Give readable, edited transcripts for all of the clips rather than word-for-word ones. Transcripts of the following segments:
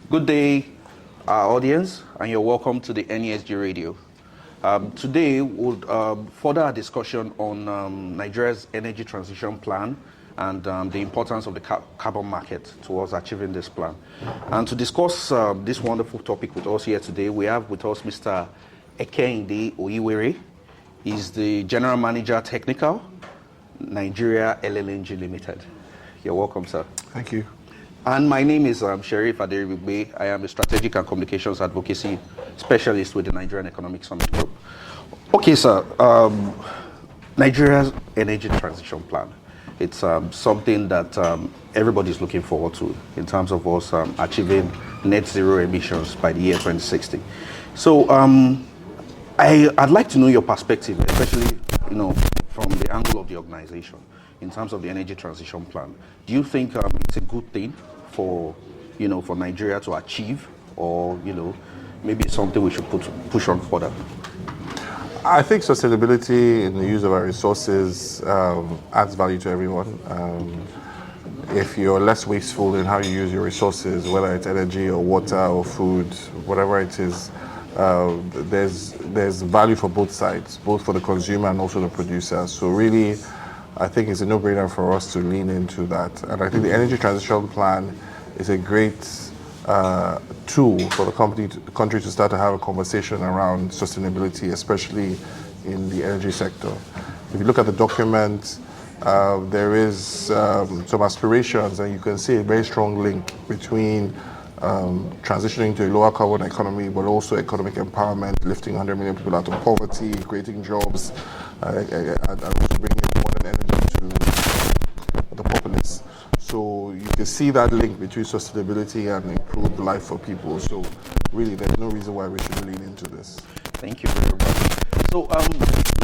Good day, our audience, and you're welcome to the NESG Radio. Today, we'll further our discussion on Nigeria's energy transition plan and the importance of the carbon market towards achieving this plan. And to discuss this wonderful topic with us here today, we have with us Mr. Ekehinde Oyiwere. He's the General Manager Technical, Nigeria LLNG Limited. You're welcome, sir. Thank you. And my name is Sheriff Aderibigbe. I am a Strategic and Communications Advocacy Specialist with the Nigerian Economic Summit Group. Okay, sir. Nigeria's energy transition plan. It's something that everybody's looking forward to in terms of us achieving net zero emissions by the year 2060. So I'd like to know your perspective, especially from the angle of the organization in terms of the energy transition plan. Do you think it's a good thing for Nigeria to achieve, or maybe it's something we should push on further? I think sustainability in the use of our resources adds value to everyone. If you're less wasteful in how you use your resources, whether it's energy or water or food, whatever it is, there's value for both sides, both for the consumer and also the producer. So really, I think it's a no-brainer for us to lean into that. And I think the energy transition plan is a great tool for the country to start to have a conversation around sustainability, especially in the energy sector. If you look at the document, there is some aspirations, and you can see a very strong link between transitioning to a lower carbon economy, but also economic empowerment, lifting 100 million people out of poverty, creating jobs, and also bringing modern energy to the populace. So you can see that link between sustainability and improved life for people. So really, there's no reason why we should lean into this. Thank you very much. So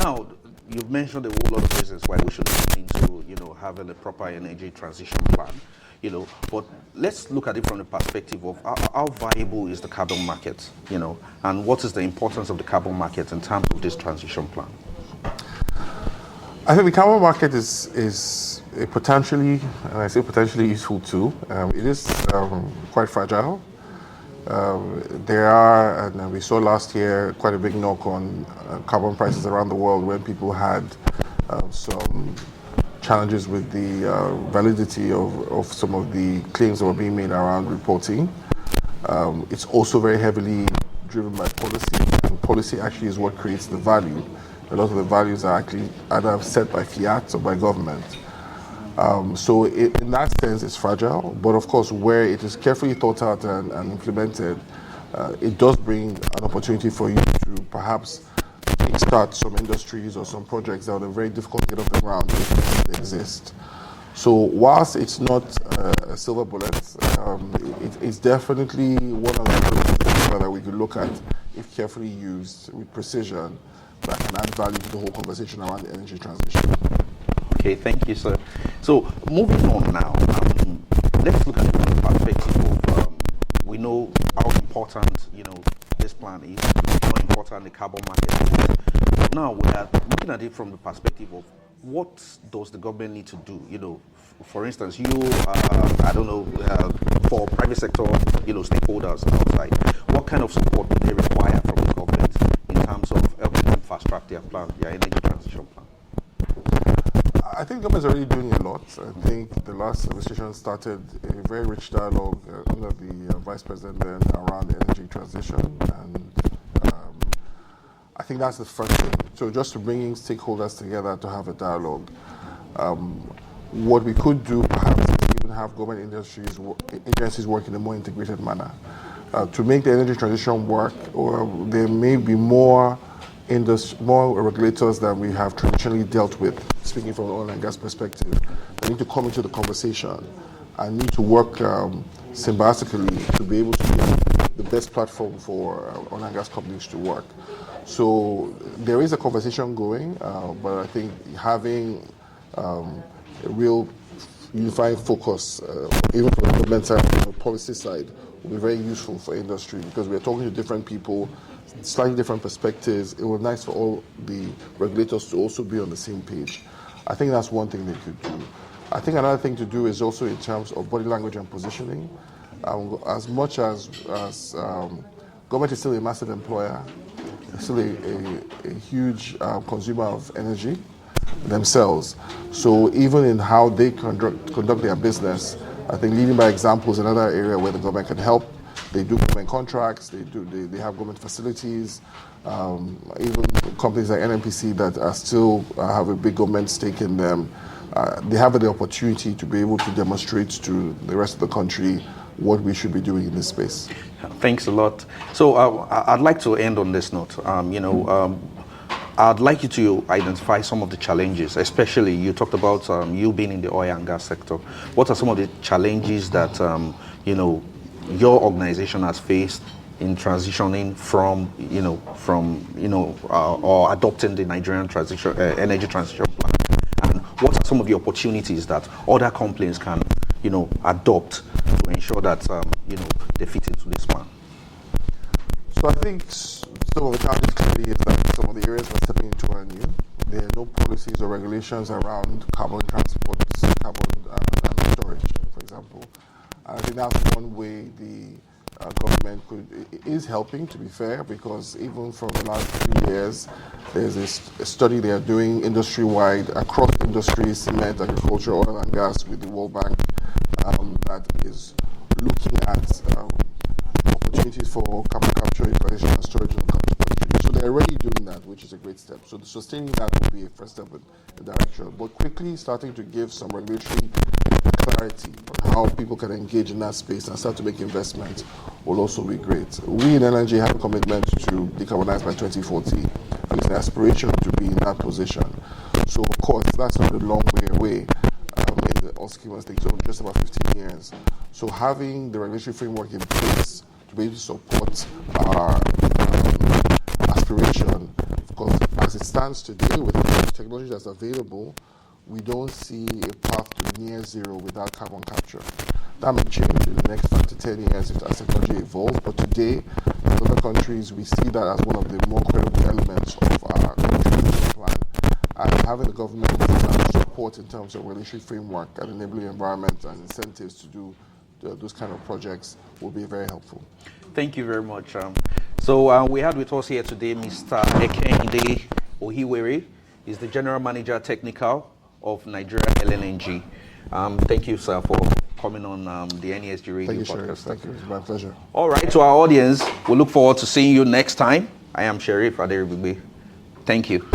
now, you've mentioned a whole lot of reasons why we should lean into, having a proper energy transition plan. But let's look at it from the perspective of how viable is the carbon market, and what is the importance of the carbon market in terms of this transition plan? I think the carbon market is a potentially, and I say potentially useful tool. It is quite fragile. There are, and we saw last year, quite a big knock on carbon prices around the world when people had some challenges with the validity of some of the claims that were being made around reporting. It's also very heavily driven by policy, and policy actually is what creates the value. A lot of the values are actually either set by fiat or by government. So in that sense, it's fragile, but of course, where it is carefully thought out and implemented, it does bring an opportunity for you to perhaps start some industries or some projects that are very difficult to get off the ground if they exist. So whilst it's not a silver bullet, it's definitely one of the approaches that we could look at if carefully used with precision that can add value to the whole conversation around the energy transition. Okay, thank you, sir. So moving on now, let's look at it from the perspective of we know how important this plan is, how important the carbon market is. But now we are looking at it from the perspective of what does the government need to do? For instance, for private sector, stakeholders outside, what kind of support do they require from the government in terms of helping them fast track their energy transition plan? I think the government is already doing a lot. I think the last administration started a very rich dialogue under the Vice President then around the energy transition, and I think that's the first thing. So just to bringing stakeholders together to have a dialogue. What we could do perhaps is even have government agencies work in a more integrated manner. To make the energy transition work, or there may be more regulators than we have traditionally dealt with, speaking from an oil and gas perspective. They need to come into the conversation and need to work symbiotically to be able to be the best platform for oil and gas companies to work. So there is a conversation going, but I think having a real unifying focus, even from the government side, from the policy side, will be very useful for industry, because we're talking to different people, slightly different perspectives. It would be nice for all the regulators to also be on the same page. I think that's one thing they could do. I think another thing to do is also in terms of body language and positioning. as much as government is still a massive employer, still a huge consumer of energy themselves. So even in how they conduct their business, I think leading by example is another area where the government can help. They do government contracts, they have government facilities, even companies like NNPC that are still have a big government stake in them. They have the opportunity to be able to demonstrate to the rest of the country what we should be doing in this space. Thanks a lot. So I'd like to end on this note. I'd like you to identify some of the challenges, especially you talked about you being in the oil and gas sector. What are some of the challenges that your organization has faced in transitioning from or adopting the Nigerian energy transition plan? And what are some of the opportunities that other companies can adopt to ensure that they fit into this plan? So I think some of the challenges clearly is that some of the areas we're stepping into are new. There are no policies or regulations around carbon transport, carbon and storage, for example. And I think that's one way the government is helping, to be fair, because even from the last few years, there's a study they are doing industry-wide across industries, cement, agriculture, oil and gas, with the World Bank, that is looking at opportunities for carbon capture, utilization, and storage in the country. So they're already doing that, which is a great step. So sustaining that will be a first step in the direction. But quickly starting to give some regulatory clarity on how people can engage in that space and start to make investments will also be great. We in NNG have a commitment to decarbonize by 2040, and it's an aspiration to be in that position. So of course, that's not a long way away in the scheme of things, so just about 15 years. So having the regulatory framework in place to be able to support our aspiration, because as it stands today with the technology that's available, we don't see a path to near zero without carbon capture. That may change in the next 5 to 10 years as technology evolves, but today, in other countries, we see that as one of the more credible elements of our transition plan. And having the government support in terms of regulatory framework and enabling environment and incentives to do those kind of projects will be very helpful. Thank you very much. So we had with us here today Mr. Ekende Ohiwere. He's the General Manager Technical of Nigeria LNG. Thank you, sir, for coming on the NESG Radio Thank you, podcast. Sharif. Thank you. It's my pleasure. All right, to our audience, we look forward to seeing you next time. I am Sharif Aderibigbe. Thank you.